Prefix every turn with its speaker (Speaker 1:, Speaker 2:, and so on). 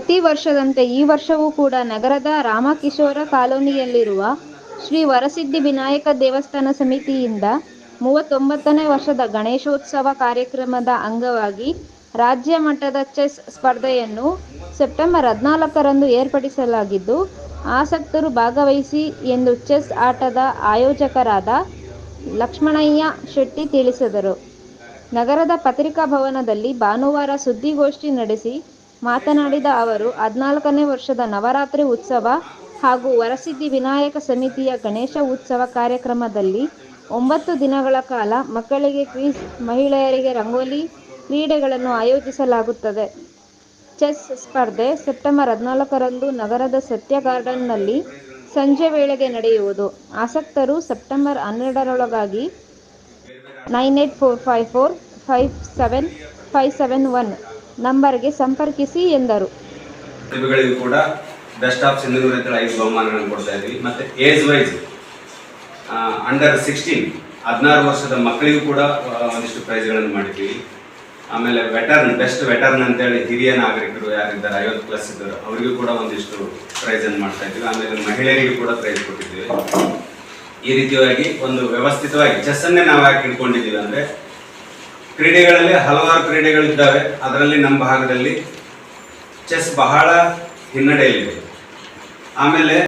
Speaker 1: ಪ್ರತಿ ವರ್ಷದಂತೆ ಈ ವರ್ಷವೂ ಕೂಡ ನಗರದ ರಾಮಕಿಶೋರ ಕಾಲೋನಿಯಲ್ಲಿರುವ ಶ್ರೀ ವರಸಿದ್ಧಿ ವಿನಾಯಕ ದೇವಸ್ಥಾನ ಸಮಿತಿಯಿಂದ 39ನೇ ವರ್ಷದ ಗಣೇಶೋತ್ಸವ ಕಾರ್ಯಕ್ರಮದ ಅಂಗವಾಗಿ ರಾಜ್ಯ ಮಟ್ಟದ ಚೆಸ್ ಸ್ಪರ್ಧೆಯನ್ನು ಸೆಪ್ಟೆಂಬರ್ 14ರಂದು ಏರ್ಪಡಿಸಲಾಗಿದ್ದು, ಆಸಕ್ತರು ಭಾಗವಹಿಸಿ ಎಂದು ಚೆಸ್ ಆಟದ ಆಯೋಜಕರಾದ ಲಕ್ಷ್ಮಣಯ್ಯ ಶೆಟ್ಟಿ ತಿಳಿಸಿದರು. ನಗರದ ಪತ್ರಿಕಾ ಭವನದಲ್ಲಿ ಭಾನುವಾರ ಸುದ್ದಿಗೋಷ್ಠಿ ನಡೆಸಿ ಮಾತನಾಡಿದ ಅವರು, 14ನೇ ವರ್ಷದ ನವರಾತ್ರಿ ಉತ್ಸವ ಹಾಗೂ ವರಸಿದ್ಧಿ ವಿನಾಯಕ ಸಮಿತಿಯ ಗಣೇಶ ಉತ್ಸವ ಕಾರ್ಯಕ್ರಮದಲ್ಲಿ 9 ದಿನಗಳ ಕಾಲ ಮಕ್ಕಳಿಗೆ ಕ್ವಿಜ್, ಮಹಿಳೆಯರಿಗೆ ರಂಗೋಲಿ ಕ್ರೀಡೆಗಳನ್ನು ಆಯೋಜಿಸಲಾಗುತ್ತದೆ. ಚೆಸ್ ಸ್ಪರ್ಧೆ ಸೆಪ್ಟೆಂಬರ್ 14ರಂದು ನಗರದ ಸತ್ಯ ಗಾರ್ಡನ್ನಲ್ಲಿ ಸಂಜೆ ವೇಳೆಗೆ ನಡೆಯುವುದು. ಆಸಕ್ತರು ಸೆಪ್ಟೆಂಬರ್ 12ರೊಳಗಾಗಿ 9845457571 ನಂಬರ್ಗೆ ಸಂಪರ್ಕಿಸಿ ಎಂದರು.
Speaker 2: ಪ್ರತಿಭೆಗಳಿಗೂ ಕೂಡ ಬೆಸ್ಟ್ ಆಫ್ ಸಿಂಧನೂರು ಅಂತ 5 ಬಹುಮಾನಗಳನ್ನು ಕೊಡ್ತಾ ಇದ್ದೀವಿ. ಮತ್ತು ಏಜ್ ವೈಸ್ ಅಂಡರ್ 16 16 ವರ್ಷದ ಮಕ್ಕಳಿಗೂ ಕೂಡ ಒಂದಿಷ್ಟು ಪ್ರೈಸ್ಗಳನ್ನು ಮಾಡಿದ್ದೀವಿ. ಆಮೇಲೆ ಬೆಸ್ಟ್ ವೆಟರ್ನ್ ಅಂತೇಳಿ ಹಿರಿಯ ನಾಗರಿಕರು ಯಾರಿದ್ದಾರೆ 50+ ಇದ್ದರು ಅವರಿಗೂ ಕೂಡ ಒಂದಿಷ್ಟು ಪ್ರೈಸನ್ನು ಮಾಡ್ತಾ ಇದ್ದೀವಿ. ಆಮೇಲೆ ಮಹಿಳೆಯರಿಗೂ ಕೂಡ ಪ್ರೈಸ್ ಕೊಟ್ಟಿದ್ದೀವಿ. ಈ ರೀತಿಯಾಗಿ ಒಂದು ವ್ಯವಸ್ಥಿತವಾಗಿ ಚೆಸ್ಸನ್ನೇ ನಾವು ಯಾಕೆ ಇಟ್ಕೊಂಡಿದ್ದೀವಿ ಅಂದರೆ, ಕ್ರೀಡೆಗಳಲ್ಲಿ ಹಲವಾರು ಕ್ರೀಡೆಗಳಿದ್ದಾವೆ. ಅದರಲ್ಲಿ ನಮ್ಮ ಭಾಗದಲ್ಲಿ ಚೆಸ್ ಬಹಳ ಹಿನ್ನಡೆಯಲ್ಲಿದೆ. ಆಮೇಲೆ